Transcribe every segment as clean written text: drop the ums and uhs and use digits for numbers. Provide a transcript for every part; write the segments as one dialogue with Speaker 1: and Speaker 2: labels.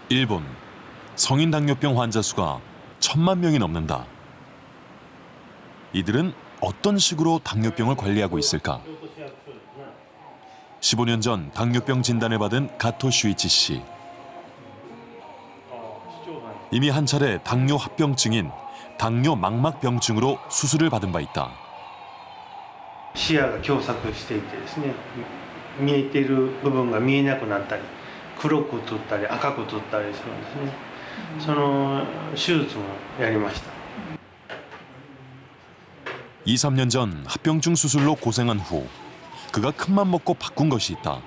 Speaker 1: 일본 성인 당뇨병 환자 수가 1,000만 명이 넘는다. 이들은 어떤 식으로 당뇨병을 관리하고 있을까? 15년 전 당뇨병 진단을 받은 가토 슈이치 씨. 이미 한 차례 당뇨 합병증인 당뇨 망막병증으로 수술을 받은 바 있다.
Speaker 2: 視野が狭窄していてですね、見えている部分が見えなくなったり、黒く映ったり赤く映ったりするんですね。その手術もやりました。
Speaker 1: 2, 3년 전 합병증 수술로 고생한 후 그가 큰맘 먹고 바꾼 것이 있다.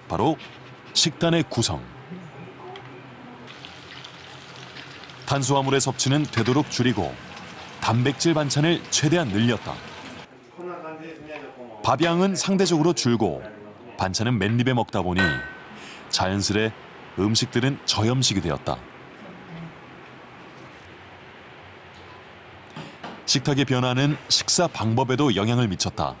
Speaker 1: 바로 식단의 구성. 탄수화물의 섭취는 되도록 줄이고 단백질 반찬을 최대한 늘렸다. 밥 양은 상대적으로 줄고 반찬은 맨입에 먹다 보니 자연스레 음식들은 저염식이 되었다. 식탁의 변화는 식사 방법에도 영향을 미쳤다.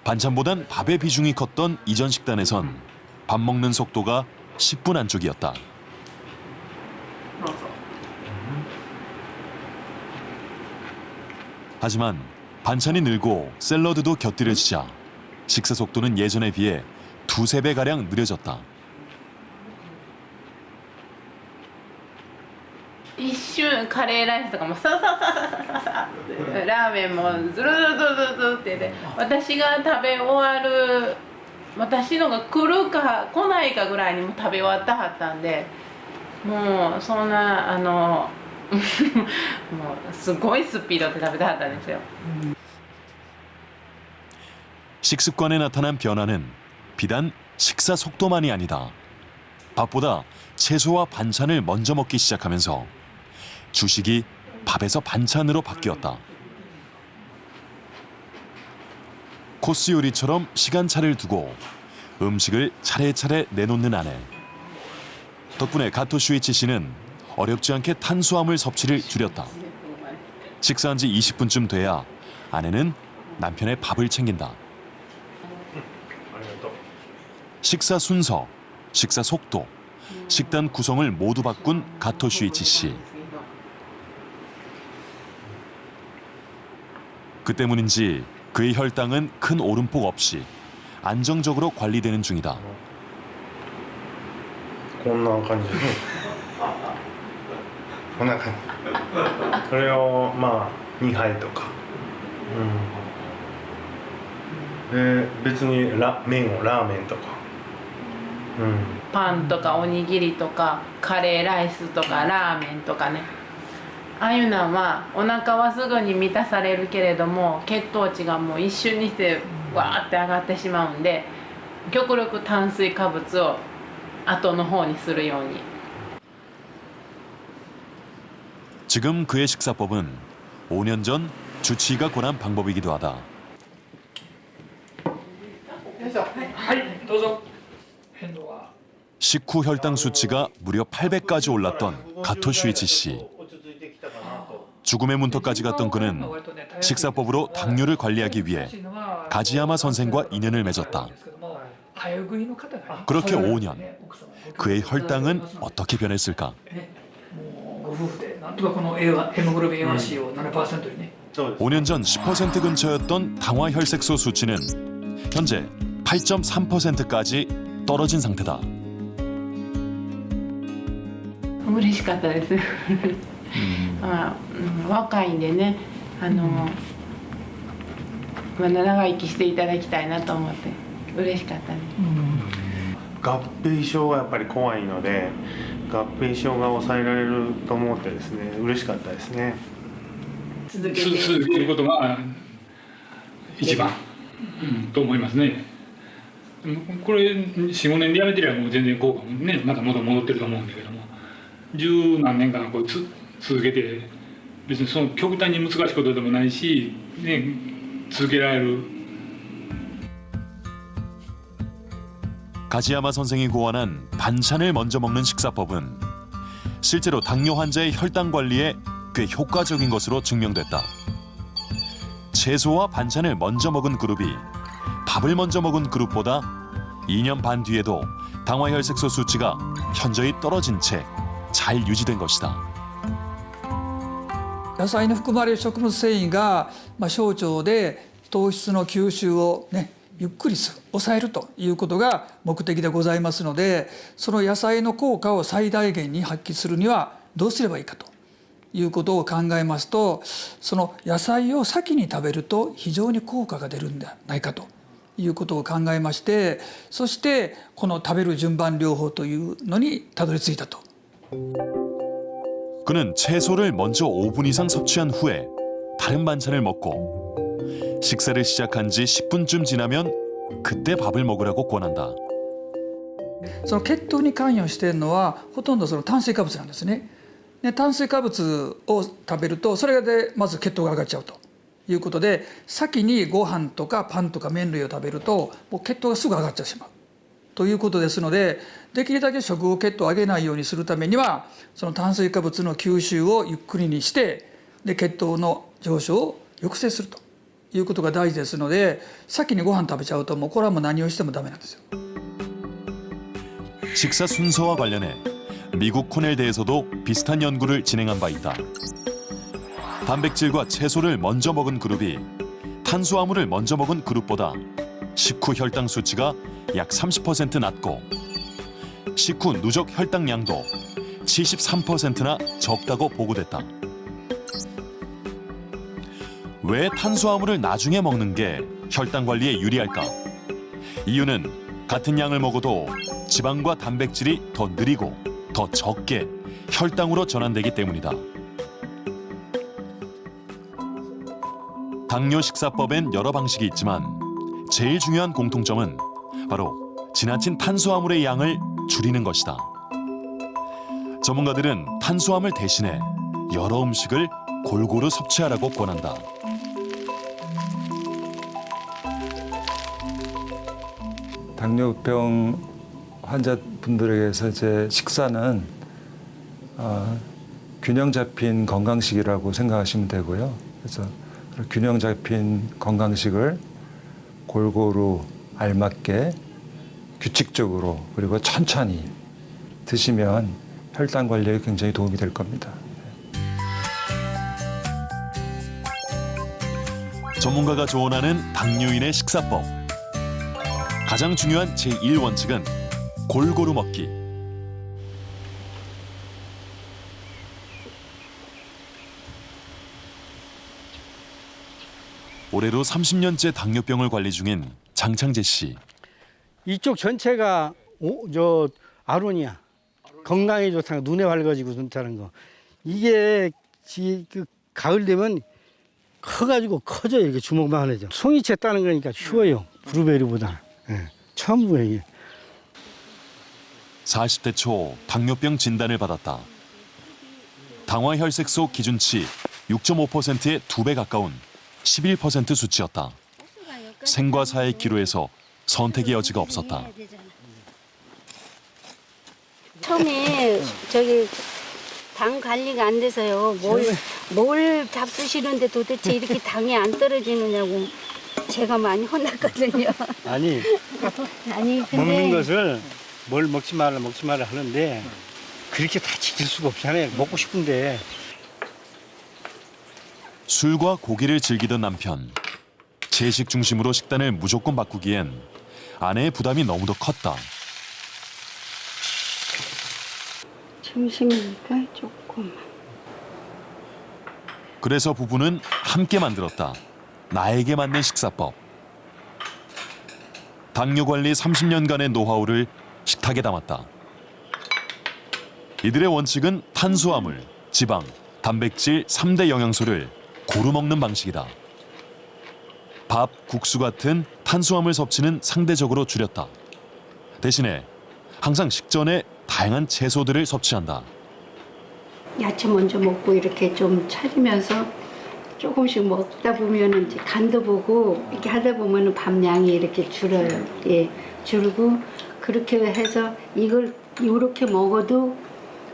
Speaker 1: 반찬보단 밥의 비중이 컸던 이전 식단에선 밥 먹는 속도가 10분 안쪽이었다. 하지만 반찬이 늘고 샐러드도 곁들여지자 식사 속도는 예전에 비해 2~3배가량 느려졌다.
Speaker 3: 一瞬カレーライスとかもさささささささってラーメンもズルズルズルズルってで私が食べ終わる私のが来るか来ないかぐらいにも食べ終わったはったんでもうそんなもうすごいスピードで食べたはったんですよ。
Speaker 1: 식습관에 나타난 변화는 비단 식사 속도만이 아니다. 밥보다 채소와 반찬을 먼저 먹기 시작하면서 주식이 밥에서 반찬으로 바뀌었다. 코스 요리처럼 시간차를 두고 음식을 차례차례 내놓는 아내. 덕분에 가토 슈이치 씨는 어렵지 않게 탄수화물 섭취를 줄였다. 식사한 지 20분쯤 돼야 아내는 남편의 밥을 챙긴다. 식사 순서, 식사 속도, 식단 구성을 모두 바꾼 가토 슈이치 씨. 그 때문인지 그의 혈당은 큰 오름폭 없이 안정적으로 관리되는 중이다.
Speaker 2: こんな感じで、こんな感じ。それをまあ2杯とか。で別に麺をラーメンとか。
Speaker 3: パンとかおにぎりとかカレーライスとかラーメンとかねああいうのはお腹はすぐに満たされるけれども血糖値がもう一瞬にしてわーって上がってしまうんで極力炭水化物を後の方にするように
Speaker 1: 지금 그의 식사법은 5년 전 주치의가 권한 방법이기도 하다.
Speaker 4: はいどうぞ
Speaker 1: 식후 혈당 수치가 무려 800까지 올랐던 가토 슈이치 씨. 죽음의 문턱까지 갔던 그는 식사법으로 당뇨를 관리하기 위해 가지야마 선생과 인연을 맺었다. 그렇게 5년, 그의 혈당은 어떻게 변했을까?
Speaker 4: ご夫婦でなんとかこのヘモグロビン A1C を 7% にね
Speaker 1: 5년 전 10% 근처였던 당화 혈색소 수치는 현재 8.3%까지 떨어진 상태다.
Speaker 3: 嬉しかったです若いんでねまだ長生きしていただきたいなと思って嬉しかったです、
Speaker 2: 合併症がやっぱり怖いので合併症が抑えられると思ってですね嬉しかったですね。
Speaker 3: 続けて
Speaker 4: 続けることが一番、と思いますね。これ 4,5 年でやめてりゃもう全然効果もねまた戻ってると思うんだけども十何年間こう続けて別にその極端に難しいことでもないし、ね、続けられる
Speaker 1: 가지야마 선생이 고안한 반찬을 먼저 먹는 식사법은 실제로 당뇨 환자의 혈당 관리에 꽤 효과적인 것으로 증명됐다. 채소와 반찬을 먼저 먹은 그룹이 밥을 먼저 먹은 그룹보다 2년 반 뒤에도 당화혈색소 수치가 현저히 떨어진 채 잘 유지된 것이다.
Speaker 5: 野菜に含まれる食物繊維が、小腸で糖質の吸収を、ゆっくり抑えるということが目的でございますので、その野菜の効果を最大限に発揮するにはどうすればいいかということを考えますと、その野菜を先に食べると非常に効果が出るんではないかということを考えまして、そしてこの食べる順番療法というのにたどり着いたと。
Speaker 1: 그는 채소를 먼저 5분 이상 섭취한 후에 다른 반찬을 먹고 식사를 시작한 지 10분쯤 지나면 그때 밥을 먹으라고 권한다.
Speaker 5: その血糖に関与しているのはほとんどその炭水化物なんですね。で炭水化物を食べるとそれでまず血糖が上がっちゃうということで、先にご飯とかパンとか麺類を食べるともう血糖がすぐ上がっちゃってしまうということですので、できるだけ食後血糖を上げないようにするためにはその炭水化物の吸収をゆっくりにしてで血糖の上昇を抑制するということが大事ですので、先にご飯食べちゃうともうこれはもう何をしてもダメなんですよ。
Speaker 1: 식사 순서와 관련해 미국 코넬대에서도 비슷한 연구를 진행한 바 있다. 단백질과 채소를 먼저 먹은 그룹이 탄수화물을 먼저 먹은 그룹보다 식후 혈당 수치가 약 30% 낮고 식후 누적 혈당량도 73%나 적다고 보고됐다. 왜 탄수화물을 나중에 먹는 게 혈당 관리에 유리할까? 이유는 같은 양을 먹어도 지방과 단백질이 더 느리고 더 적게 혈당으로 전환되기 때문이다. 당뇨 식사법엔 여러 방식이 있지만 제일 중요한 공통점은 바로 지나친 탄수화물의 양을 줄이는 것이다. 전문가들은 탄수화물 대신에 여러 음식을 골고루 섭취하라고 권한다.
Speaker 6: 당뇨병 환자분들에게서 이제 식사는 균형 잡힌 건강식이라고 생각하시면 되고요. 그래서 균형 잡힌 건강식을 골고루 알맞게 규칙적으로 그리고 천천히 드시면 혈당 관리에 굉장히 도움이 될 겁니다.
Speaker 1: 전문가가 조언하는 당뇨인의 식사법. 가장 중요한 제1원칙은 골고루 먹기. 올해로 30년째 당뇨병을 관리 중인 장창재 씨.
Speaker 7: 이쪽 전체가 저 아론이야. 건강에 좋다는 거, 눈에 밝아지고 좋다는 거. 이게 그 가을 되면 커가지고 커져요. 이게 주먹만 하죠. 송이채 따는 거니까 쉬워요. 브루베리보다. 예, 처음 보여요. 이게.
Speaker 1: 40대 초 당뇨병 진단을 받았다. 당화혈색소 기준치 6.5%의 2배 가까운 11% 수치였다. 생과 사의 기로에서 선택의 여지가 없었다.
Speaker 8: 처음에 저기 당 관리가 안 돼서요. 뭘 잡수시는데 도대체 이렇게 당이 안 떨어지느냐고 제가 많이 혼났거든요.
Speaker 7: 아니
Speaker 8: 근데
Speaker 7: 먹는 것을 뭘 먹지 말라 하는데 그렇게 다 지킬 수가 없잖아요. 먹고 싶은데.
Speaker 1: 술과 고기를 즐기던 남편. 채식 중심으로 식단을 무조건 바꾸기엔 아내의 부담이 너무도 컸다.
Speaker 8: 점심이니까 조금.
Speaker 1: 그래서 부부는 함께 만들었다. 나에게 맞는 식사법. 당뇨 관리 30년간의 노하우를 식탁에 담았다. 이들의 원칙은 탄수화물, 지방, 단백질 3대 영양소를 고루 먹는 방식이다. 밥, 국수 같은 탄수화물 섭취는 상대적으로 줄였다. 대신에 항상 식전에 다양한 채소들을 섭취한다.
Speaker 8: 야채 먼저 먹고 이렇게 좀 차리면서 조금씩 먹다 보면 이제 간도 보고 이렇게 하다 보면 밥량이 이렇게 줄어요. 예, 줄고 그렇게 해서 이걸 이렇게 먹어도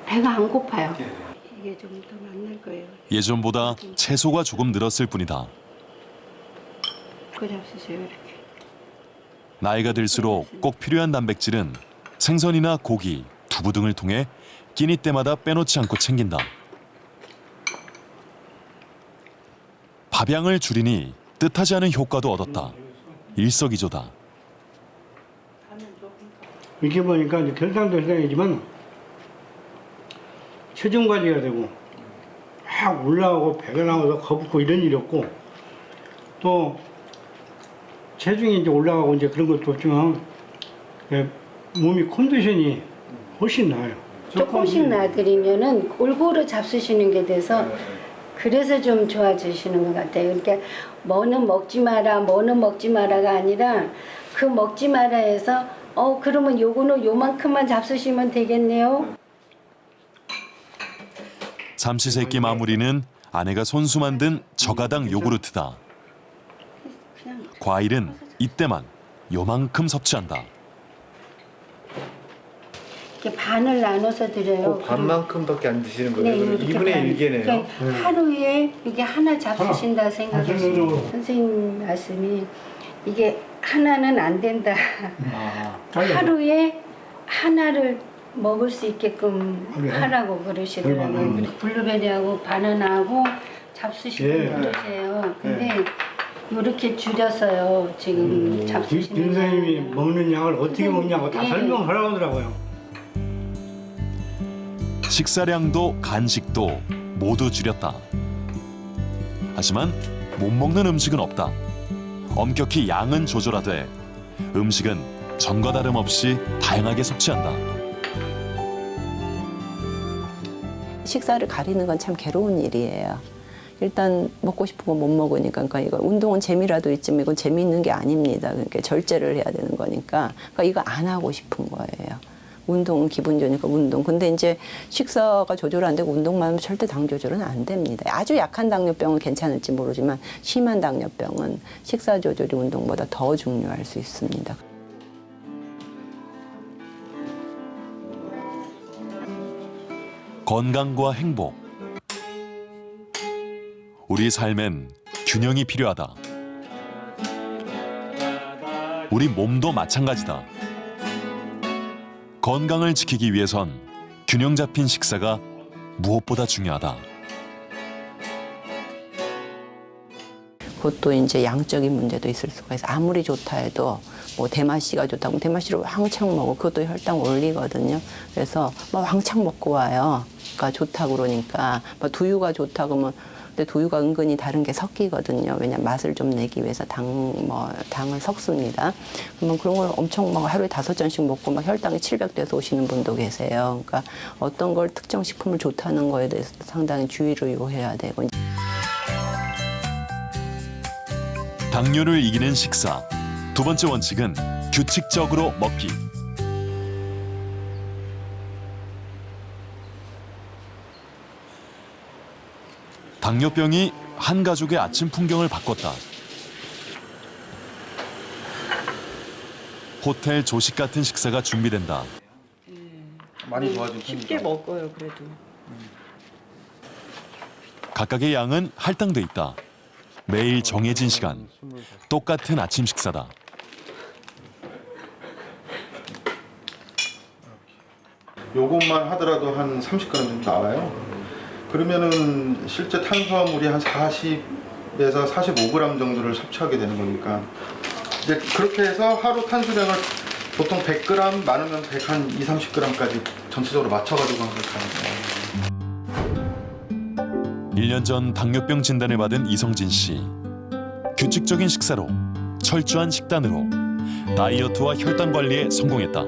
Speaker 8: 배가 안 고파요. 이게 좀 더 맞는 거예요.
Speaker 1: 예전보다 채소가 조금 늘었을 뿐이다.
Speaker 8: 그거 잡수세요 이렇게.
Speaker 1: 나이가 들수록 꼭 필요한 단백질은 생선이나 고기, 두부 등을 통해 끼니 때마다 빼놓지 않고 챙긴다. 밥양을 줄이니 뜻하지 않은 효과도 얻었다. 일석이조다.
Speaker 7: 이렇게 보니까 이제 결산도 결산이지만 체중 관리가 되고 막 올라가고 배가 나와서 거붓고 이런 일이 없고 또 체중이 이제 올라가고 이제 그런 것도 없지만 몸이 컨디션이 훨씬 나아요.
Speaker 8: 조금씩 놔드리면은 골고루 잡수시는 게 돼서 그래서 좀 좋아지시는 것 같아요. 그러니까 뭐는 먹지 마라, 뭐는 먹지 마라가 아니라 그 먹지 마라 해서 그러면 요거는 요만큼만 잡수시면 되겠네요.
Speaker 1: 삼시세끼 마무리는 아내가 손수 만든 저가당 요구르트다. 과일은 이때만 요만큼 섭취한다.
Speaker 8: 이렇게 반을 나눠서 드려요.
Speaker 9: 반만큼밖에 안 드시는 거예요?
Speaker 8: 네,
Speaker 9: 그럼
Speaker 8: 이렇게
Speaker 9: 2분의
Speaker 8: 반.
Speaker 9: 1개네요.
Speaker 8: 그러니까 하루에 이게 하나 잡수신다 생각하시면 선생님 말씀이 이게 하나는 안 된다. 하루에 하나를 먹을 수 있게끔 하라고 그러시더라고요. 블루베리하고 바나나하고 잡수시면 그러세요. 근데 이렇게 줄였어요. 지금 잡수시는
Speaker 7: 김 선생님이 먹는 양을 어떻게 먹냐고 다
Speaker 8: 네.
Speaker 7: 설명하라고 하더라고요.
Speaker 1: 식사량도 간식도 모두 줄였다. 하지만 못 먹는 음식은 없다. 엄격히 양은 조절하되 음식은 전과 다름없이 다양하게 섭취한다.
Speaker 10: 식사를 가리는 건 참 괴로운 일이에요. 일단 먹고 싶은 거 못 먹으니까 그러니까 이거 운동은 재미라도 있지만 이건 재미있는 게 아닙니다. 그러니까 절제를 해야 되는 거니까 그러니까 이거 안 하고 싶은 거예요. 운동은 기분 좋으니까 운동. 근데 이제 식사가 조절 안 되고 운동만 하면 절대 당 조절은 안 됩니다. 아주 약한 당뇨병은 괜찮을지 모르지만 심한 당뇨병은 식사 조절이 운동보다 더 중요할 수 있습니다.
Speaker 1: 건강과 행복. 우리 삶엔 균형이 필요하다. 우리 몸도 마찬가지다. 건강을 지키기 위해선 균형 잡힌 식사가 무엇보다 중요하다.
Speaker 10: 그것도 이제 양적인 문제도 있을 수가 있어. 아무리 좋다 해도 뭐 대마씨가 좋다고 대마씨를 왕창 먹어. 그것도 혈당 올리거든요. 그래서 뭐 왕창 먹고 와요. 그러니까 좋다 그러니까 뭐 두유가 좋다 그러면 근데 두유가 은근히 다른 게 섞이거든요. 왜냐면 맛을 좀 내기 위해서 당을 섞습니다. 그러면 그런 걸 엄청 막 하루에 5잔씩 먹고 막 혈당이 700 돼서 오시는 분도 계세요. 그러니까 어떤 걸 특정 식품을 좋다는 거에 대해서 상당히 주의를 요해야 되고.
Speaker 1: 당뇨를 이기는 식사. 두 번째 원칙은 규칙적으로 먹기. 당뇨병이 한 가족의 아침 풍경을 바꿨다. 호텔 조식 같은 식사가 준비된다.
Speaker 9: 많이 좋아진
Speaker 10: 쉽게 먹어요, 그래도.
Speaker 1: 각각의 양은 할당돼 있다. 매일 정해진 시간, 똑같은 아침 식사다.
Speaker 11: 요것만 하더라도 한 30g 정도 나와요. 그러면은 실제 탄수화물이 한 40에서 45g 정도를 섭취하게 되는 거니까 이제 그렇게 해서 하루 탄수량을 보통 100g 많으면 100, 한 2, 30g까지 전체적으로 맞춰가지고 한 걸 가는 거예요.
Speaker 1: 1년 전 당뇨병 진단을 받은 이성진 씨. 규칙적인 식사로, 철저한 식단으로 다이어트와 혈당 관리에 성공했다.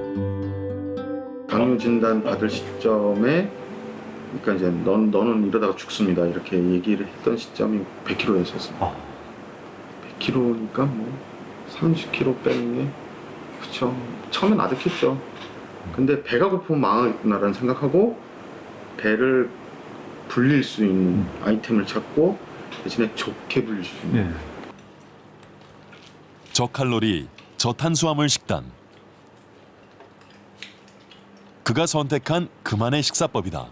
Speaker 11: 당뇨 진단 받을 시점에 그러니까 이제 너는 이러다가 죽습니다 이렇게 얘기를 했던 시점이 100kg였었어요. 100kg니까 뭐 30kg 빼는 게 그렇죠. 처음엔 아득했죠. 근데 배가 고프면 망하겠구나라는 생각하고 배를 불릴 수 있는 아이템을 찾고 대신에 좋게 불릴 수 있는
Speaker 1: 저칼로리, 저탄수화물 식단. 그가 선택한 그만의 식사법이다.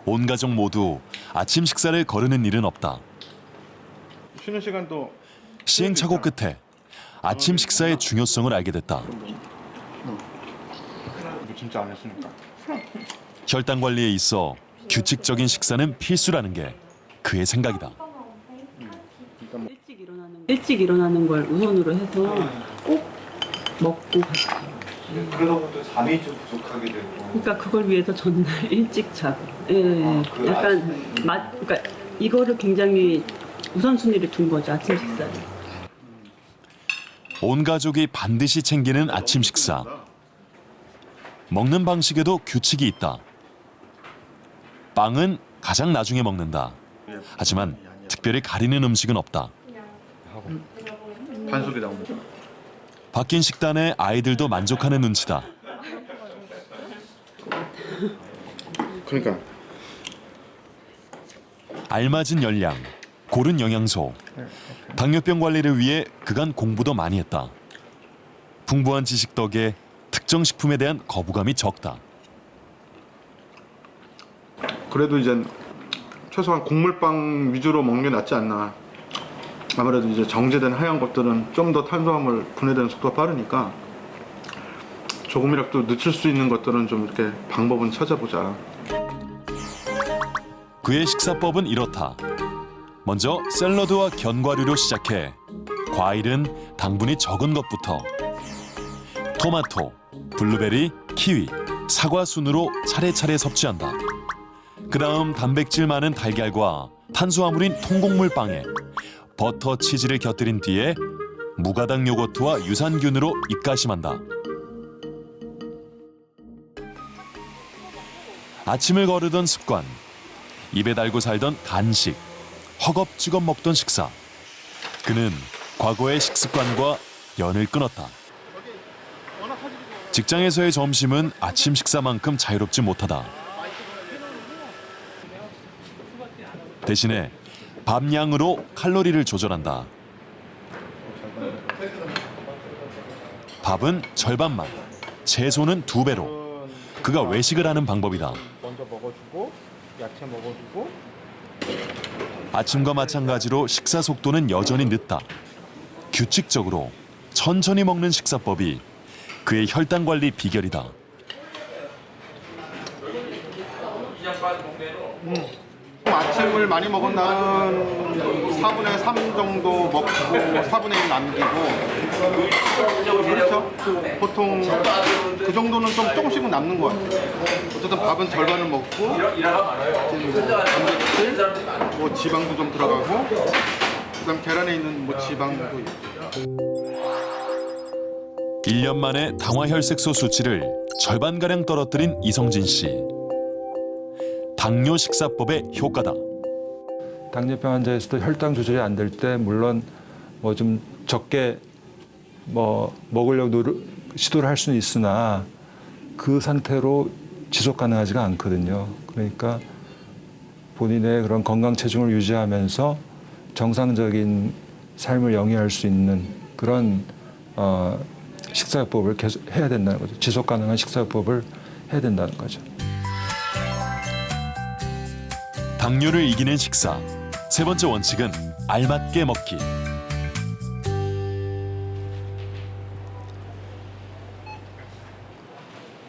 Speaker 1: 온 가족 모두 아침 식사를 거르는 일은 없다.
Speaker 11: 쉬는 시간도
Speaker 1: 시행착오 끝에 아침 식사의 중요성을 알게 됐다.
Speaker 11: 이거 진짜 안 했으니까.
Speaker 1: 혈당 관리에 있어 규칙적인 식사는 필수라는 게 그의 생각이다.
Speaker 12: 일찍 일어나는 걸 우선으로 해서 꼭 먹고 가요.
Speaker 9: 그러다 보니까 잠이 좀 부족하게 되고.
Speaker 12: 그러니까 그걸 위해서 전날 일찍 자고. 예, 약간 그러니까 이거를 굉장히 우선순위를 둔 거죠, 아침 식사를.
Speaker 1: 온 가족이 반드시 챙기는 아침 식사. 먹는 방식에도 규칙이 있다. 빵은 가장 나중에 먹는다. 하지만 특별히 가리는 음식은 없다.
Speaker 11: 반숙이 나옵니다.
Speaker 1: 바뀐 식단에 아이들도 만족하는 눈치다.
Speaker 11: 그러니까
Speaker 1: 알맞은 열량, 고른 영양소. 당뇨병 관리를 위해 그간 공부도 많이 했다. 풍부한 지식 덕에 특정 식품에 대한 거부감이 적다.
Speaker 11: 그래도 이제 최소한 곡물빵 위주로 먹는 게 낫지 않나. 아무래도 이제 정제된 하얀 것들은 좀 더 탄수화물 분해되는 속도가 빠르니까 조금이라도 늦출 수 있는 것들은 좀 이렇게 방법은 찾아보자.
Speaker 1: 그의 식사법은 이렇다. 먼저 샐러드와 견과류로 시작해 과일은 당분이 적은 것부터 토마토, 블루베리, 키위, 사과 순으로 차례차례 섭취한다. 그다음 단백질 많은 달걀과 탄수화물인 통곡물 빵에 버터, 치즈를 곁들인 뒤에 무가당 요거트와 유산균으로 입가심한다. 아침을 거르던 습관, 입에 달고 살던 간식, 허겁지겁 먹던 식사. 그는 과거의 식습관과 연을 끊었다. 직장에서의 점심은 아침 식사만큼 자유롭지 못하다. 대신에 밥량으로 칼로리를 조절한다. 밥은 절반만, 채소는 2배로. 그가 외식을 하는 방법이다.
Speaker 11: 먼저 먹어주고 야채 먹어주고.
Speaker 1: 아침과 마찬가지로 식사 속도는 여전히 늦다. 규칙적으로 천천히 먹는 식사법이 그의 혈당 관리 비결이다.
Speaker 11: 아침을 많이 먹은 날은 4분의 3 정도 먹고 4분의 1 남기고. 그렇죠? 보통 그 정도는 좀 조금씩은 남는 것 같아요. 어쨌든 밥은 절반을 먹고 단백질, 뭐 지방도 좀 들어가고 그다음 계란에 있는 뭐 지방도 있고.
Speaker 1: 1년 만에 당화혈색소 수치를 절반가량 떨어뜨린 이성진 씨. 당뇨 식사법의 효과다.
Speaker 6: 당뇨병 환자에서도 혈당 조절이 안 될 때 물론 뭐 좀 적게 뭐 먹으려고 시도를 할 수는 있으나 그 상태로 지속 가능하지가 않거든요. 그러니까 본인의 그런 건강 체중을 유지하면서 정상적인 삶을 영위할 수 있는 그런 식사법을 계속 해야 된다는 거죠. 지속 가능한 식사법을 해야 된다는 거죠.
Speaker 1: 당뇨를 이기는 식사. 세 번째 원칙은 알맞게 먹기.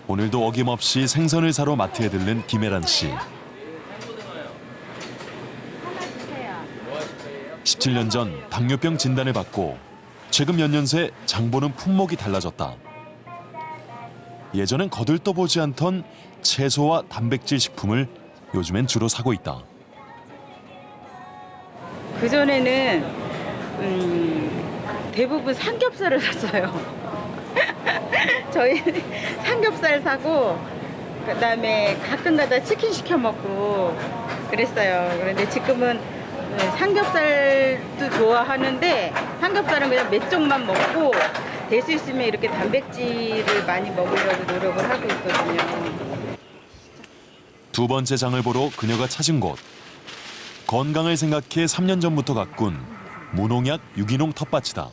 Speaker 1: 오늘도 어김없이 생선을 사러 마트에 들른 김혜란 씨. 17년 전 당뇨병 진단을 받고 최근 몇 년 새 장보는 품목이 달라졌다. 예전엔 거들떠보지 않던 채소와 단백질 식품을 요즘엔 주로 사고 있다.
Speaker 13: 그전에는 대부분 삼겹살을 샀어요. 저희 삼겹살 사고 그다음에 가끔가다 치킨 시켜 먹고 그랬어요. 그런데 지금은 삼겹살도 좋아하는데 삼겹살은 그냥 몇 쪽만 먹고 될 수 있으면 이렇게 단백질을 많이 먹으려고 노력을 하고 있거든요.
Speaker 1: 두 번째 장을 보러 그녀가 찾은 곳. 건강을 생각해 3년 전부터 가꾼 무농약 유기농 텃밭이다.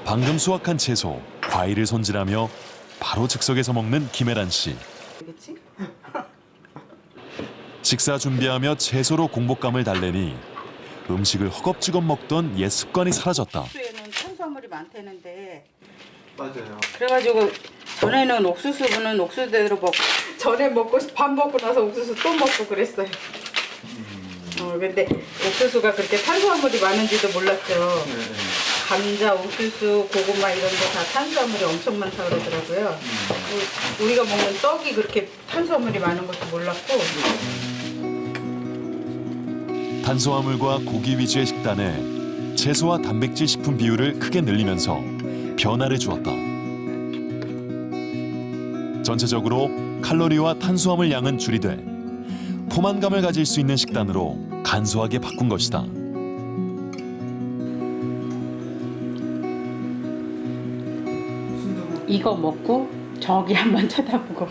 Speaker 1: 방금 수확한 채소, 과일을 손질하며 바로 즉석에서 먹는 김혜란 씨. 식사 준비하며 채소로 공복감을 달래니 음식을 허겁지겁 먹던 옛 습관이 사라졌다.
Speaker 13: 옥수수에는 탄수화물이 많다는데
Speaker 9: 맞아요.
Speaker 13: 그래가지고 전에는 옥수수는 옥수수대로 먹고 전에 먹고 밥 먹고 나서 옥수수 또 먹고 그랬어요. 근데 옥수수가 그렇게 탄수화물이 많은지도 몰랐죠. 감자, 옥수수, 고구마 이런 데 다 탄수화물이 엄청 많다 그러더라고요. 우리가 먹는 떡이 그렇게 탄수화물이 많은 것도 몰랐고.
Speaker 1: 탄수화물과 고기 위주의 식단에 채소와 단백질 식품 비율을 크게 늘리면서 변화를 주었다. 전체적으로 칼로리와 탄수화물 양은 줄이되 포만감을 가질 수 있는 식단으로 간소하게 바꾼 것이다.
Speaker 3: 이거 먹고 저기 한번 쳐다보고.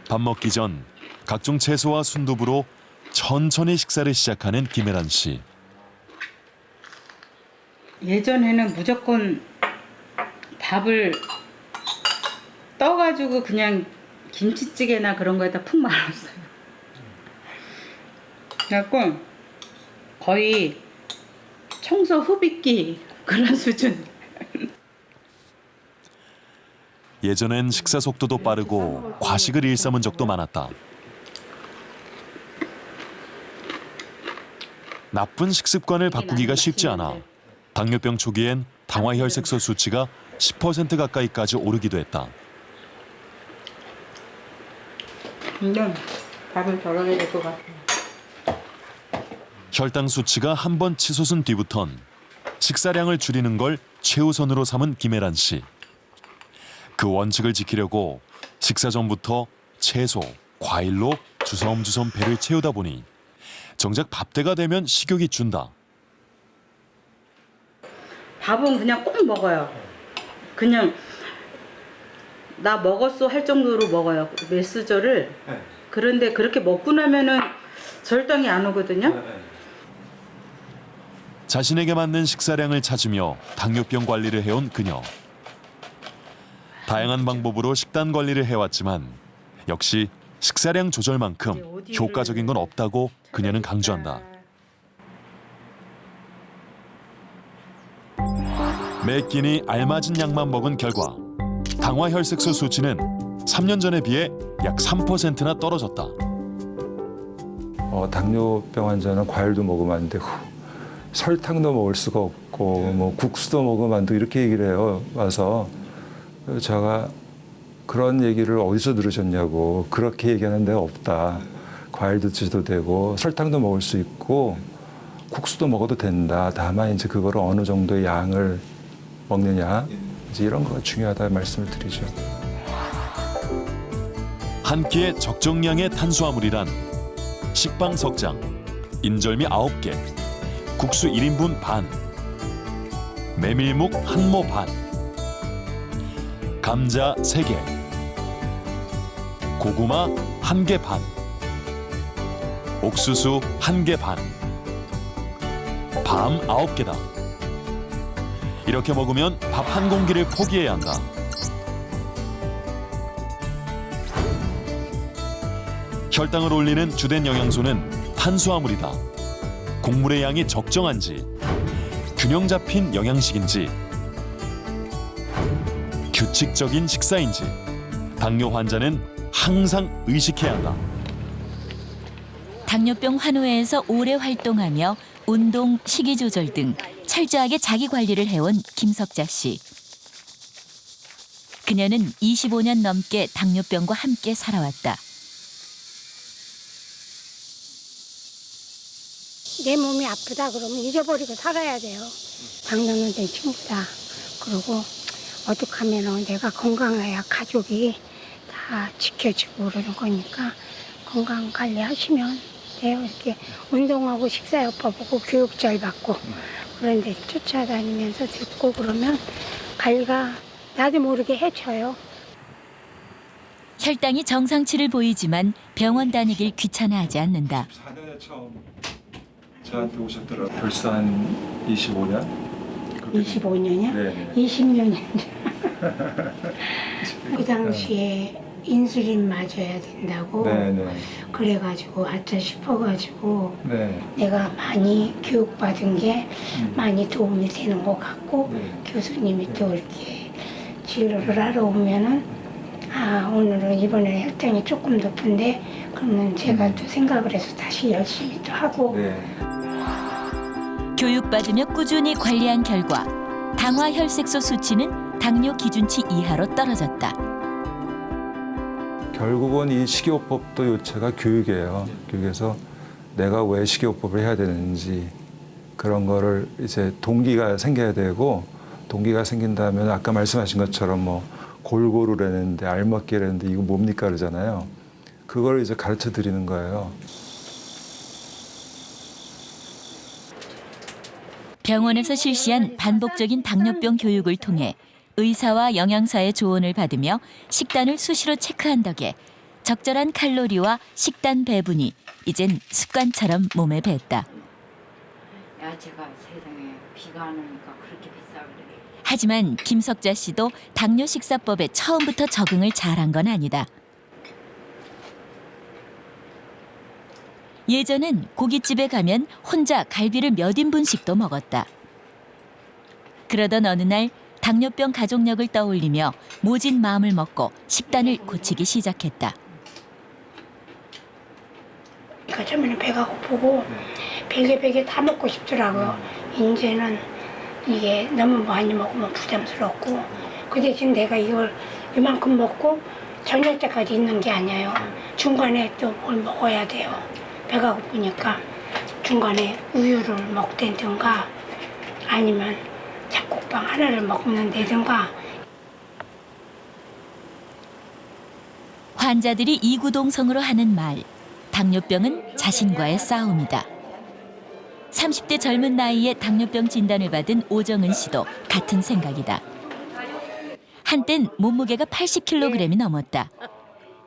Speaker 1: 밥 먹기 전 각종 채소와 순두부로 천천히 식사를 시작하는 김혜란 씨.
Speaker 13: 예전에는 무조건 밥을 떠가지고 그냥 김치찌개나 그런 거에다 푹 말았어요. 그래갖고 거의 청소 후비끼 그런 수준.
Speaker 1: 예전엔 식사 속도도 빠르고 과식을 일삼은 적도 많았다. 나쁜 식습관을 바꾸기가 쉽지 않아 당뇨병 초기엔 당화혈색소 수치가 10% 가까이까지 오르기도 했다.
Speaker 13: 근데 밥을 덜어야 될 것 같아요.
Speaker 1: 혈당 수치가 한 번 치솟은 뒤부턴 식사량을 줄이는 걸 최우선으로 삼은 김혜란 씨. 그 원칙을 지키려고 식사 전부터 채소, 과일로 주섬주섬 배를 채우다 보니 정작 밥때가 되면 식욕이 준다.
Speaker 13: 밥은 그냥 꼭 먹어요. 그냥 나 먹었어 할 정도로 먹어요. 메스저를. 그런데 그렇게 먹고 나면은 절당이 안 오거든요.
Speaker 1: 자신에게 맞는 식사량을 찾으며 당뇨병 관리를 해온 그녀. 다양한 방법으로 식단 관리를 해왔지만 역시 식사량 조절만큼 효과적인 건 없다고 그녀는 강조한다. 매 끼니 알맞은 양만 먹은 결과 당화혈색소 수치는 3년 전에 비해 약 3%나 떨어졌다.
Speaker 6: 당뇨병 환자는 과일도 먹으면 안 되고 설탕도 먹을 수가 없고 뭐 국수도 먹으면 안 되고 이렇게 얘기를 해요. 와서 제가 그런 얘기를 어디서 들으셨냐고. 그렇게 얘기하는 데가 없다. 과일도 드셔도 되고 설탕도 먹을 수 있고 국수도 먹어도 된다. 다만 이제 그거를 어느 정도의 양을 먹느냐 이제 이런 거가 중요하다 말씀을 드리죠.
Speaker 1: 한 끼에 적정량의 탄수화물이란 식빵 석 장, 인절미 9개, 국수 1인분 반, 메밀묵 한 모 반, 감자 3개, 고구마 1개 반, 옥수수 1개 반, 밤 9개다. 이렇게 먹으면 밥 한 공기를 포기해야 한다. 혈당을 올리는 주된 영양소는 탄수화물이다. 곡물의 양이 적정한지, 균형 잡힌 영양식인지, 규칙적인 식사인지 당뇨 환자는 항상 의식해야 한다.
Speaker 14: 당뇨병 환우회에서 오래 활동하며 운동, 식이 조절 등 철저하게 자기 관리를 해온 김석자 씨. 그녀는 25년 넘게 당뇨병과 함께 살아왔다.
Speaker 15: 내 몸이 아프다 그러면 잊어버리고 살아야 돼요. 당뇨는 내 친구다. 그리고 어떻게 하면 내가 건강해야 가족이 다 지켜주고 그러는 거니까 건강 관리하시면 돼요. 이렇게 운동하고 식사요법하고 교육 잘 받고 그런 데 쫓아다니면서 듣고 그러면 관리가 나도 모르게 해줘요.
Speaker 14: 혈당이 정상치를 보이지만 병원 다니길 귀찮아하지 않는다.
Speaker 6: 4년에 처음 저한테 오셨더라고요. 벌써 한 25년?
Speaker 15: 25년이요?
Speaker 6: 네.
Speaker 15: 20년이요. 그 당시에 인슐린 맞아야 된다고
Speaker 6: 네네.
Speaker 15: 그래가지고 아차 싶어가지고
Speaker 6: 네.
Speaker 15: 내가 많이 교육받은 게 많이 도움이 되는 것 같고
Speaker 6: 네.
Speaker 15: 교수님이 또 이렇게 진료를 하러 오면은 오늘은 이번에 혈당이 조금 높은데 그러면 제가 또 생각을 해서 다시 열심히 또 하고
Speaker 14: 교육받으며 꾸준히 관리한 결과 당화 혈색소 수치는 당뇨 기준치 이하로 떨어졌다.
Speaker 6: 결국은 이 식이요법도 요체가 교육이에요. 교육에서 내가 왜 식이요법을 해야 되는지 그런 거를 이제 동기가 생겨야 되고 동기가 생긴다면 아까 말씀하신 것처럼 뭐 골고루라는데 알먹기라는데 이거 뭡니까 그러잖아요. 그걸 이제 가르쳐 드리는 거예요.
Speaker 14: 병원에서 실시한 반복적인 당뇨병 교육을 통해 의사와 영양사의 조언을 받으며 식단을 수시로 체크한 덕에 적절한 칼로리와 식단 배분이 이젠 습관처럼 몸에 뱄다.
Speaker 16: 야채가 세상에 비가 안 오니까 그렇게 비싸 그래.
Speaker 14: 하지만 김석자 씨도 당뇨 식사법에 처음부터 적응을 잘한 건 아니다. 예전엔 고깃집에 가면 혼자 갈비를 몇 인분씩도 먹었다. 그러던 어느 날 당뇨병 가족력을 떠올리며 모진 마음을 먹고 식단을 고치기 시작했다.
Speaker 15: 그러니까 처음에는 배가 고프고 베개 다 먹고 싶더라고요. 이제는 이게 너무 많이 먹으면 부담스럽고 그 대신 내가 이걸 이만큼 먹고 저녁 때까지 있는 게 아니에요. 중간에 또 뭘 먹어야 돼요. 배가 고프니까 중간에 우유를 먹든가 아니면 잡곡빵 하나를 먹는다든가.
Speaker 14: 환자들이 이구동성으로 하는 말, 당뇨병은 자신과의 싸움이다. 30대 젊은 나이에 당뇨병 진단을 받은 오정은 씨도 같은 생각이다. 한땐 몸무게가 80kg이 넘었다.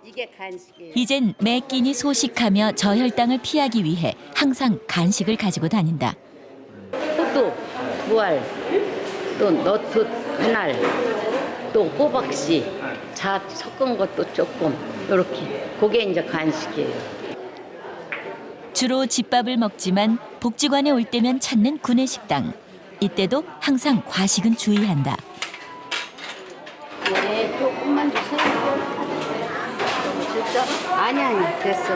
Speaker 16: 이게 간식이에요.
Speaker 14: 이젠 매 끼니 소식하며 저혈당을 피하기 위해 항상 간식을 가지고 다닌다.
Speaker 16: 호두, 무알, 또 너트 그날, 또 호박씨, 자 섞은 것도 조금 이렇게. 그게 이제 간식이에요.
Speaker 14: 주로 집밥을 먹지만 복지관에 올 때면 찾는 구내식당. 이때도 항상 과식은 주의한다.
Speaker 16: 네, 조금만 주세요. 진짜? 아니, 됐어.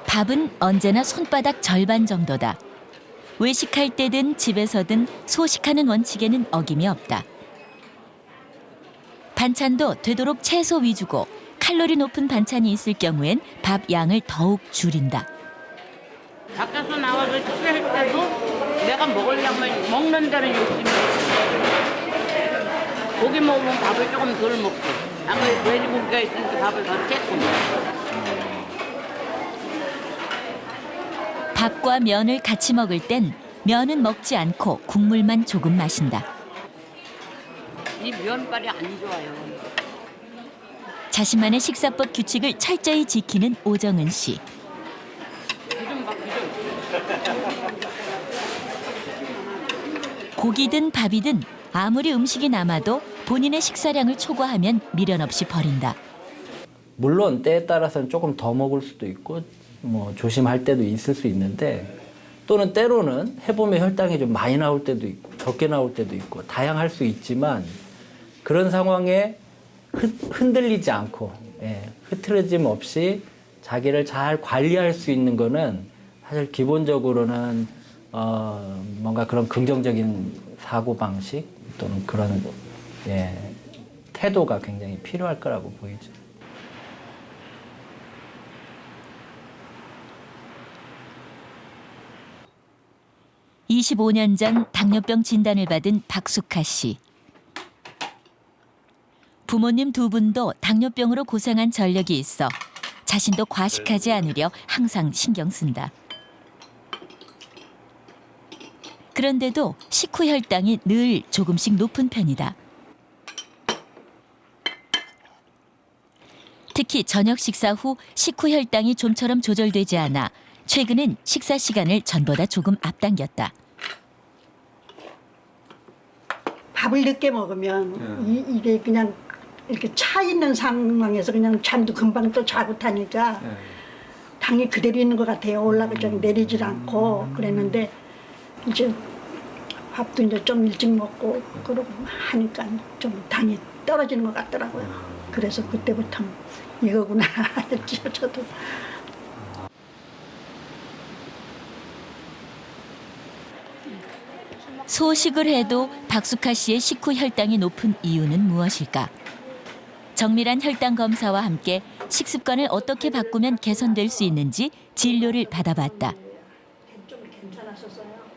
Speaker 14: 밥은 언제나 손바닥 절반 정도다. 외식할 때든 집에서든 소식하는 원칙에는 어김이 없다. 반찬도 되도록 채소 위주고 칼로리 높은 반찬이 있을 경우엔 밥 양을 더욱 줄인다.
Speaker 17: 밖에서 나와서 식사할 때도 내가 먹을 양만 먹는 데는 욕심이 고기 먹으면 밥을 조금 덜 먹고 아무래도 돼지고기가 있으니까 밥을 더 쬐고
Speaker 14: 밥과 면을 같이 먹을 땐 면은 먹지 않고 국물만 조금 마신다.
Speaker 17: 이 면발이 안 좋아요.
Speaker 14: 자신만의 식사법 규칙을 철저히 지키는 오정은 씨. 고기든 밥이든 아무리 음식이 남아도 본인의 식사량을 초과하면 미련 없이 버린다.
Speaker 18: 물론 때에 따라서는 조금 더 먹을 수도 있고 뭐 조심할 때도 있을 수 있는데 또는 때로는 해보면 혈당이 좀 많이 나올 때도 있고 적게 나올 때도 있고 다양할 수 있지만 그런 상황에 흔들리지 않고 흐트러짐 없이 자기를 잘 관리할 수 있는 거는 사실 기본적으로는 뭔가 그런 긍정적인 사고방식 또는 그런 태도가 굉장히 필요할 거라고 보이죠.
Speaker 14: (25년) 전 당뇨병 진단을 받은 박숙하 씨. 부모님 두 분도 당뇨병으로 고생한 전력이 있어 자신도 과식하지 않으려 항상 신경 쓴다. 그런데도 식후 혈당이 늘 조금씩 높은 편이다. 특히 저녁 식사 후 식후 혈당이 좀처럼 조절되지 않아 최근엔 식사 시간을 전보다 조금 앞당겼다.
Speaker 19: 밥을 늦게 먹으면 이게 그냥 이렇게 차 있는 상황에서 그냥 잠도 금방 또 자고 타니까 당이 그대로 있는 것 같아요. 올라가서 내리질 않고 그랬는데 이제 밥도 이제 좀 일찍 먹고 그러고 하니까 좀 당이 떨어지는 것 같더라고요. 그래서 그때부터 이거구나 했죠, 저도.
Speaker 14: 소식을 해도 박숙하 씨의 식후 혈당이 높은 이유는 무엇일까? 정밀한 혈당 검사와 함께 식습관을 어떻게 바꾸면 개선될 수 있는지 진료를 받아봤다.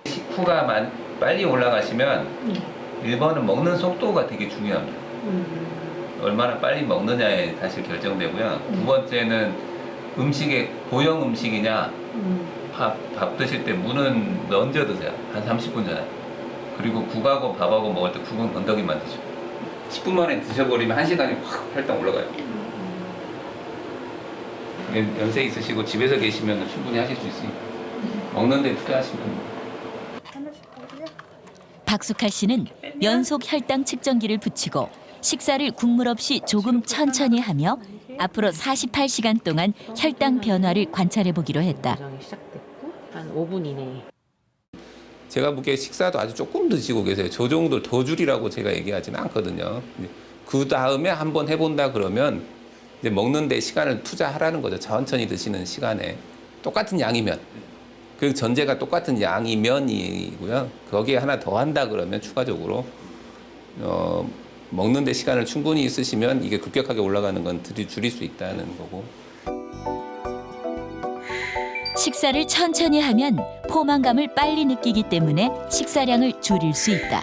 Speaker 20: 식후가 빨리 올라가시면 1번은 먹는 속도가 되게 중요합니다. 얼마나 빨리 먹느냐에 사실 결정되고요. 두 번째는 음식의 고형 음식이냐, 밥 드실 때 물은 얹어 드세요. 한 30분 전에. 그리고 국하고 밥하고 먹을 때 국은 건더기만 드죠. 10분 만에 드셔버리면 1시간이 확 혈당 올라가요. 연세 있으시고 집에서 계시면 충분히 하실 수 있으니까 먹는 데 투자하시면.
Speaker 14: 박숙하 씨는 연속 혈당 측정기를 붙이고 식사를 국물 없이 조금 천천히 하며 앞으로 48시간 동안 혈당 변화를 관찰해 보기로 했다.
Speaker 21: 한 5분 이내에.
Speaker 20: 제가 보기에 식사도 아주 조금 드시고 계세요. 저 정도 더 줄이라고 제가 얘기하지는 않거든요. 그 다음에 한번 해본다 그러면 이제 먹는데 시간을 투자하라는 거죠. 천천히 드시는 시간에. 똑같은 양이면. 그 전제가 똑같은 양이면이고요. 거기에 하나 더 한다 그러면 추가적으로 먹는데 시간을 충분히 있으시면 이게 급격하게 올라가는 건 줄일 수 있다는 거고.
Speaker 14: 식사를 천천히 하면 포만감을 빨리 느끼기 때문에 식사량을 줄일 수 있다.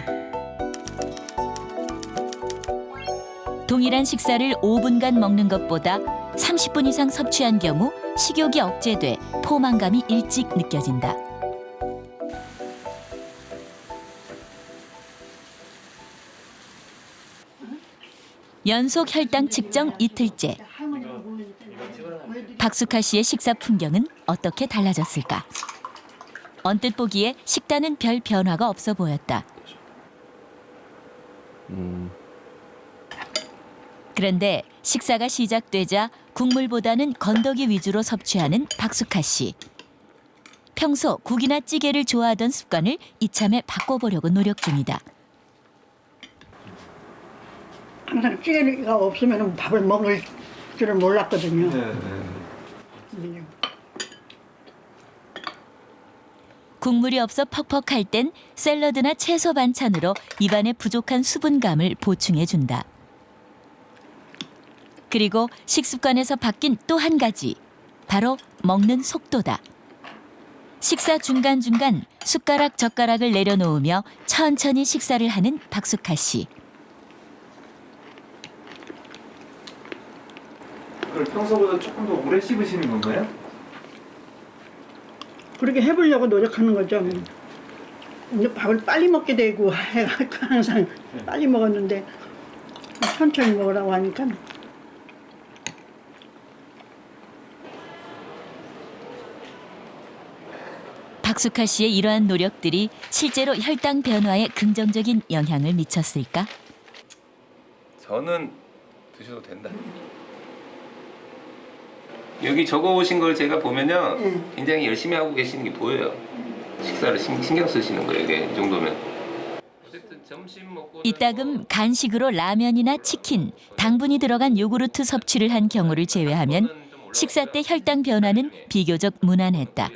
Speaker 14: 동일한 식사를 5분간 먹는 것보다 30분 이상 섭취한 경우 식욕이 억제돼 포만감이 일찍 느껴진다. 연속 혈당 측정 이틀째. 박숙하 씨의 식사 풍경은 어떻게 달라졌을까? 언뜻 보기에 식단은 별 변화가 없어 보였다. 그런데 식사가 시작되자 국물보다는 건더기 위주로 섭취하는 박숙하 씨. 평소 국이나 찌개를 좋아하던 습관을 이참에 바꿔보려고 노력 중이다.
Speaker 19: 항상 찌개가 없으면 밥을 먹을 줄을 몰랐거든요.
Speaker 14: 국물이 없어 퍽퍽할 땐 샐러드나 채소 반찬으로 입안에 부족한 수분감을 보충해준다. 그리고 식습관에서 바뀐 또 한 가지, 바로 먹는 속도다. 식사 중간중간 숟가락 젓가락을 내려놓으며 천천히 식사를 하는 박숙하 씨.
Speaker 9: 그걸 평소보다 조금 더 오래 씹으시는 건가요?
Speaker 19: 그렇게 해보려고 노력하는 거죠. 이제 밥을 빨리 먹게 되고 해가지고 항상 빨리 먹었는데 천천히 먹으라고 하니까.
Speaker 14: 박숙하 씨의 이러한 노력들이 실제로 혈당 변화에 긍정적인 영향을 미쳤을까?
Speaker 20: 저는 드셔도 된다. 여기 적어오신 걸 제가 보면요, 굉장히 열심히 하고 계시는 게 보여요. 식사를 신경 쓰시는 거예요, 이게 이 정도면. 어쨌든 점심 먹고
Speaker 14: 이따금 간식으로 라면이나 치킨, 당분이 들어간 요구르트 섭취를 한 경우를 제외하면 식사 때 혈당 변화는 비교적 무난했다.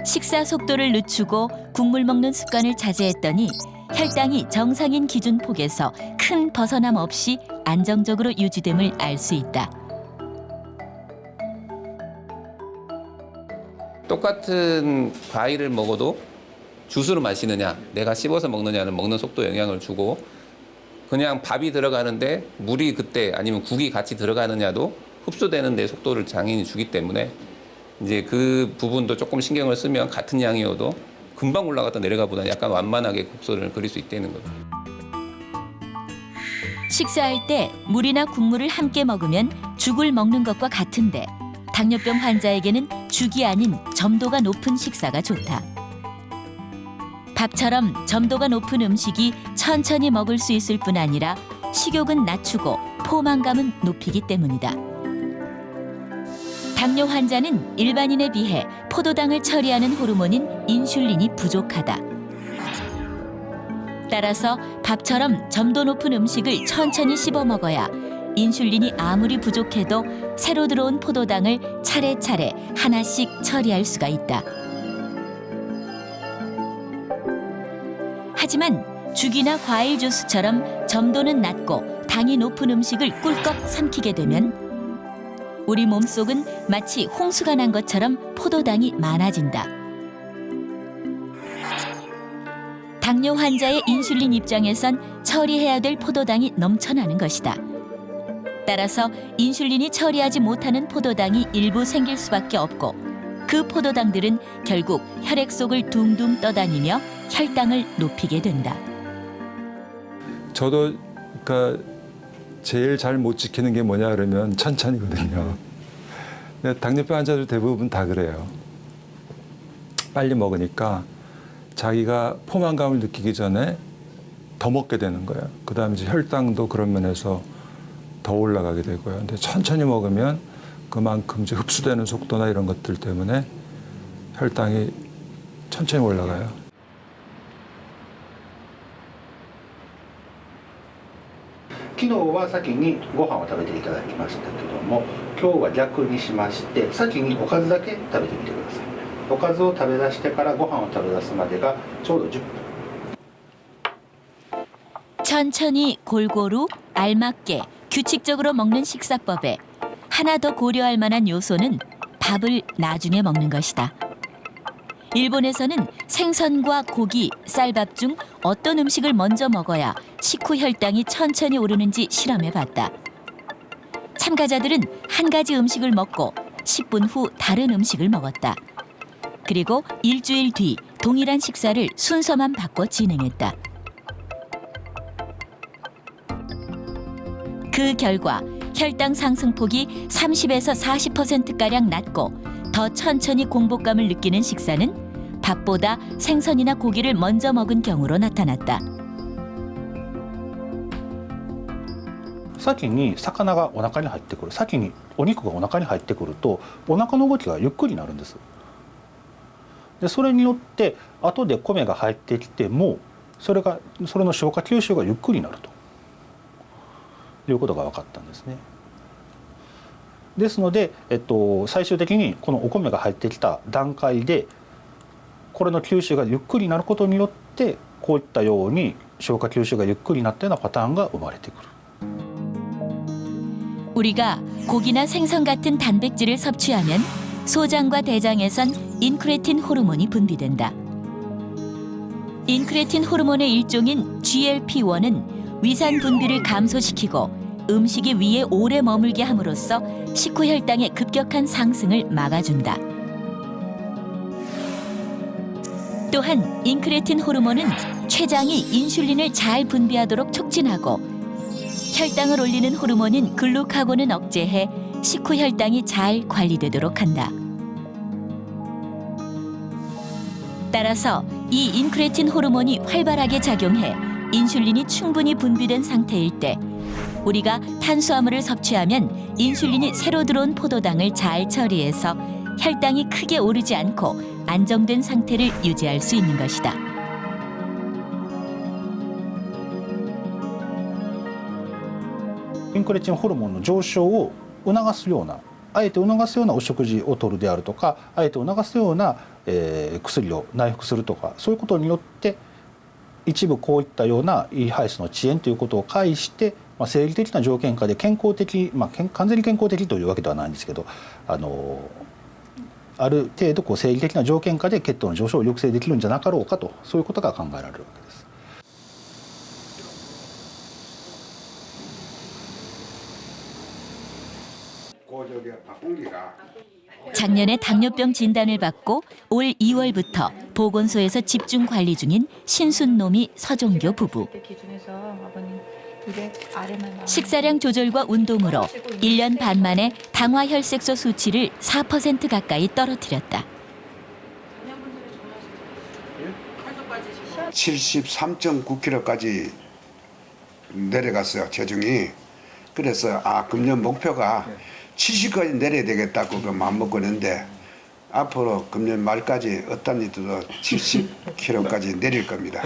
Speaker 14: 식사 속도를 늦추고 국물 먹는 습관을 자제했더니 혈당이 정상인 기준 폭에서 큰 벗어남 없이 안정적으로 유지됨을 알 수 있다.
Speaker 20: 똑같은 과일을 먹어도 주스로 마시느냐, 내가 씹어서 먹느냐는 먹는 속도에 영향을 주고, 그냥 밥이 들어가는데 물이 그때 아니면 국이 같이 들어가느냐도 흡수되는 데 속도를 장인이 주기 때문에 이제 그 부분도 조금 신경을 쓰면 같은 양이어도 금방 올라갔다 내려가 보다 약간 완만하게 곡선을 그릴 수 있다는 거죠.
Speaker 14: 식사할 때 물이나 국물을 함께 먹으면 죽을 먹는 것과 같은데 당뇨병 환자에게는 죽이 아닌 점도가 높은 식사가 좋다. 밥처럼 점도가 높은 음식이 천천히 먹을 수 있을 뿐 아니라 식욕은 낮추고 포만감은 높이기 때문이다. 당뇨 환자는 일반인에 비해 포도당을 처리하는 호르몬인 인슐린이 부족하다. 따라서 밥처럼 점도 높은 음식을 천천히 씹어 먹어야 인슐린이 아무리 부족해도 새로 들어온 포도당을 차례차례 하나씩 처리할 수가 있다. 하지만 죽이나 과일 주스처럼 점도는 낮고 당이 높은 음식을 꿀꺽 삼키게 되면 우리 몸속은 마치 홍수가 난 것처럼 포도당이 많아진다. 당뇨 환자의 인슐린 입장에선 처리해야 될 포도당이 넘쳐나는 것이다. 따라서 인슐린이 처리하지 못하는 포도당이 일부 생길 수밖에 없고 그 포도당들은 결국 혈액 속을 둥둥 떠다니며 혈당을 높이게 된다.
Speaker 6: 저도 그러니까 제일 잘 못 지키는 게 뭐냐 그러면 천천히거든요. 근데 당뇨병 환자들 대부분 다 그래요. 빨리 먹으니까 자기가 포만감을 느끼기 전에 더 먹게 되는 거예요. 그다음에 이제 혈당도 그런 면에서 더 올라가게 되고요. 근데 천천히 먹으면 그만큼 이제 흡수되는 속도나 이런 것들 때문에 혈당이 천천히 올라가요.
Speaker 2: 昨日は先にご飯を食べていただきましたけども、今日は逆にしまして、先におかずだけ食べてみてください。おかずを食べ出してからご飯を食べ出すまでがちょうど10分。
Speaker 14: 천천히 골고루 알맞게 규칙적으로 먹는 식사법에 하나 더 고려할 만한 요소는 밥을 나중에 먹는 것이다. 일본에서는 생선과 고기, 쌀밥 중 어떤 음식을 먼저 먹어야 식후 혈당이 천천히 오르는지 실험해봤다. 참가자들은 한 가지 음식을 먹고 10분 후 다른 음식을 먹었다. 그리고 일주일 뒤 동일한 식사를 순서만 바꿔 진행했다. 그 결과 혈당 상승폭이 30에서 40%가량 낮고 더 천천히 공복감을 느끼는 식사는 밥보다 생선이나 고기를 먼저 먹은 경우로 나타났다.
Speaker 2: 先に魚がお腹に入ってくる、先にお肉がお腹に入ってくるとお腹の動きがゆっくりになるんです。でそれによって後で米が入ってきてもそれの消化吸収がゆっくりになるということが分かったんですね。ですので、最終的にこのお米が入ってきた段階でこれの吸収がゆっくりになることによってこういったように消化吸収がゆっくりになったようなパターンが生まれてくる。
Speaker 14: 우리가 고기나 생선 같은 단백질을 섭취하면 소장과 대장에선 인크레틴 호르몬이 분비된다. 인크레틴 호르몬의 일종인 GLP-1은 위산 분비를 감소시키고 음식이 위에 오래 머물게 함으로써 식후 혈당의 급격한 상승을 막아준다. 또한 인크레틴 호르몬은 췌장이 인슐린을 잘 분비하도록 촉진하고 혈당을 올리는 호르몬인 글루카곤은 억제해 식후 혈당이 잘 관리되도록 한다. 따라서 이 인크레틴 호르몬이 활발하게 작용해 인슐린이 충분히 분비된 상태일 때 우리가 탄수화물을 섭취하면 인슐린이 새로 들어온 포도당을 잘 처리해서 혈당이 크게 오르지 않고 안정된 상태를 유지할 수 있는 것이다.
Speaker 2: 인크레틴ホルモンの上昇を促すような、あえて促すようなお食事をとるであるとか、あえて促すような、薬を内服するとか、そういうことによって一部こういったような E ハイスの遅延ということを介して、生理的な条件下で健康的、完全に健康的というわけではないんですけど、ある程度生理的な条件下で血糖の上昇を抑制できるんじゃなかろうかと、そういうことが考えられるわけです。
Speaker 14: 작년에 당뇨병 진단을 받고 올 2월부터 보건소에서 집중 관리 중인 신순노미 서종교 부부. 식사량 조절과 운동으로 1년 반 만에 당화 혈색소 수치를 4% 가까이 떨어뜨렸다.
Speaker 4: 73.9kg까지 내려갔어요, 체중이. 그래서 금년 목표가 70까지 내려야 되겠다고 그 마음 먹고 있는데 앞으로 금년 말까지 어떤 일도 70kg까지 내릴 겁니다.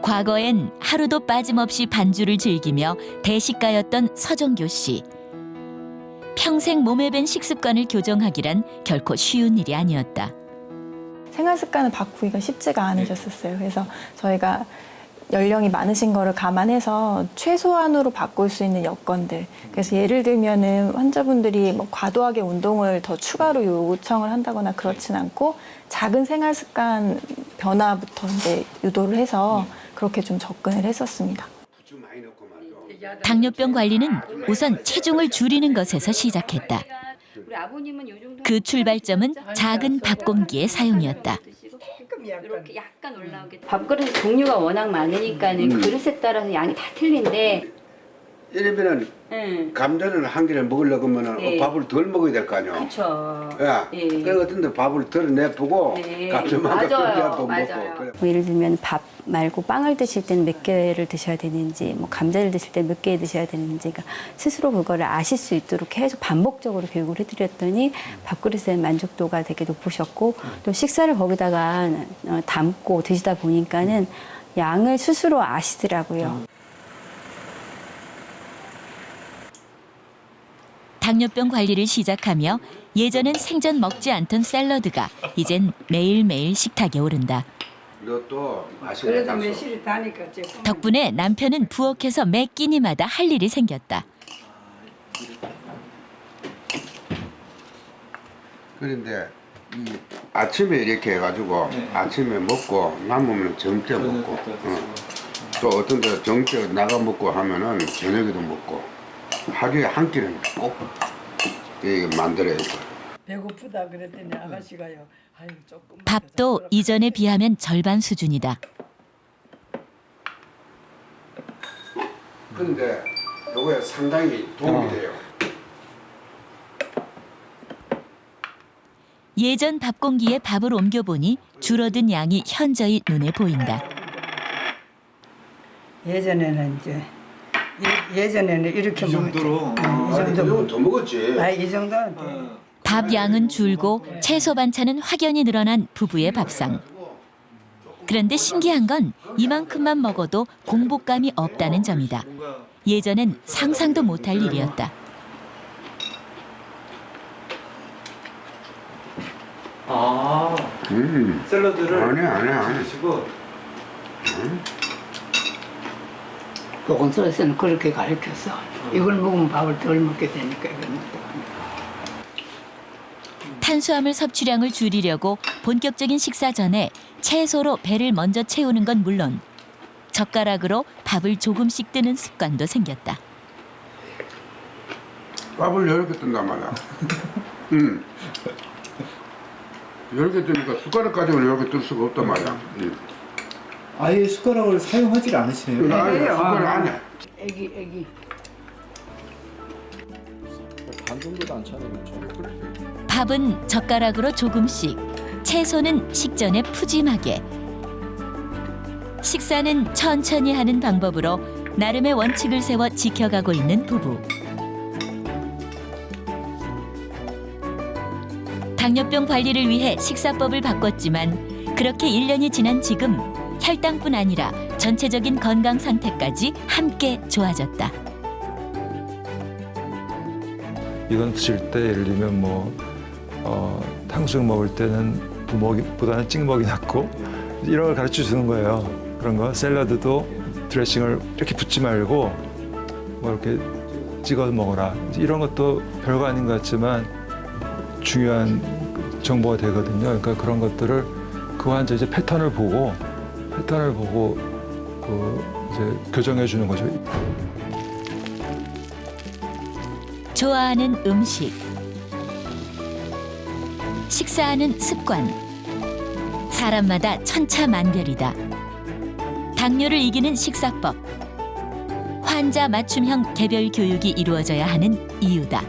Speaker 14: 과거엔 하루도 빠짐없이 반주를 즐기며 대식가였던 서정교 씨. 평생 몸에 밴 식습관을 교정하기란 결코 쉬운 일이 아니었다.
Speaker 22: 생활 습관을 바꾸기가 쉽지가 않으셨었어요. 그래서 저희가 연령이 많으신 거를 감안해서 최소한으로 바꿀 수 있는 여건들. 그래서 예를 들면은 환자분들이 뭐 과도하게 운동을 더 추가로 요청을 한다거나 그렇진 않고 작은 생활 습관 변화부터 이제 유도를 해서 그렇게 좀 접근을 했었습니다.
Speaker 14: 당뇨병 관리는 우선 체중을 줄이는 것에서 시작했다. 그 출발점은 작은 밥공기의 사용이었다.
Speaker 23: 이렇게 약간 올라오게. 밥그릇 종류가 워낙 많으니까는 그릇에 따라서 양이 다 틀린데.
Speaker 4: 이러면은 감자를 한 개를 먹으려고 하면은
Speaker 23: 네.
Speaker 4: 밥을 덜 먹어야 될 거 아니야.
Speaker 23: 그렇죠.
Speaker 4: 예. 그래 어떤데 밥을 덜 내쁘고 감자만 덜 내쁘고 먹고. 그래.
Speaker 23: 뭐 예를 들면 밥 말고 빵을 드실 때는 몇 개를 드셔야 되는지, 뭐 감자를 드실 때 몇 개 드셔야 되는지, 그러니까 스스로 그거를 아실 수 있도록 계속 반복적으로 교육을 해드렸더니 밥그릇에 대한 만족도가 되게 높으셨고 또 식사를 거기다가 담고 드시다 보니까는 양을 스스로 아시더라고요.
Speaker 14: 당뇨병 관리를 시작하며 예전엔 생전 먹지 않던 샐러드가 이젠 매일매일 식탁에 오른다.
Speaker 4: 이것도
Speaker 19: 그래도 매실이 다니까
Speaker 14: 덕분에 남편은 부엌에서 매 끼니마다 할 일이 생겼다.
Speaker 4: 그런데 이 아침에 이렇게 해가지고 아침에 먹고 남으면 점때 먹고 또 어떤 데 점때 나가 먹고 하면은 저녁에도 먹고 하루에 한 끼는 꼭 이게 만들어야 돼.
Speaker 19: 배고프다 그랬더니 아가씨가요. 아유 조금.
Speaker 14: 밥도 이전에 비하면 절반 수준이다.
Speaker 4: 그런데 요거에 상당히 도움이 돼요.
Speaker 14: 예전 밥공기에 밥을 옮겨보니 줄어든 양이 현저히 눈에 보인다.
Speaker 19: 예전에는 이제 예전에는 이렇게 먹었지. 이 정도
Speaker 4: 더 먹었지.
Speaker 19: 이 정도는 돼.
Speaker 14: 밥 양은 줄고 채소 반찬은 확연히 늘어난 부부의 밥상. 그런데 신기한 건 이만큼만 먹어도 공복감이 없다는 점이다. 예전엔 상상도 못할 일이었다.
Speaker 9: 샐러드를
Speaker 4: 아니.
Speaker 9: 드시고
Speaker 24: 보건소에서는 그렇게 가르쳤어. 이걸 먹으면 밥을 덜 먹게 되니까 이걸 먹다.
Speaker 14: 탄수화물 섭취량을 줄이려고 본격적인 식사 전에 채소로 배를 먼저 채우는 건 물론 젓가락으로 밥을 조금씩 뜨는 습관도 생겼다.
Speaker 4: 밥을 이렇게 뜬단 말이야. 이렇게 뜨니까 숟가락 가지고 이렇게 뜰 수가 없단 말이야.
Speaker 9: 아예 숟가락을 사용하지 않으시네요.
Speaker 4: 숟가락 안 해.
Speaker 24: 애기.
Speaker 6: 반 정도도 안 차네, 그렇죠?
Speaker 14: 밥은 젓가락으로 조금씩, 채소는 식전에 푸짐하게. 식사는 천천히 하는 방법으로 나름의 원칙을 세워 지켜가고 있는 부부. 당뇨병 관리를 위해 식사법을 바꿨지만 그렇게 1년이 지난 지금 혈당뿐 아니라 전체적인 건강 상태까지 함께 좋아졌다.
Speaker 6: 이건 드실 때 예를 들면 탕수육 먹을 때는 부먹이보다는 찍먹이 낫고 이런 걸 가르쳐 주는 거예요. 그런 거 샐러드도 드레싱을 이렇게 붓지 말고 뭐 이렇게 찍어 먹어라. 이런 것도 별거 아닌 것 같지만 중요한 정보가 되거든요. 그러니까 그런 것들을 그 환자 이제 패턴을 보고 이제 교정해 주는 거죠.
Speaker 14: 좋아하는 음식, 식사하는 습관, 사람마다 천차만별이다. 당뇨를 이기는 식사법, 환자 맞춤형 개별 교육이 이루어져야 하는 이유다.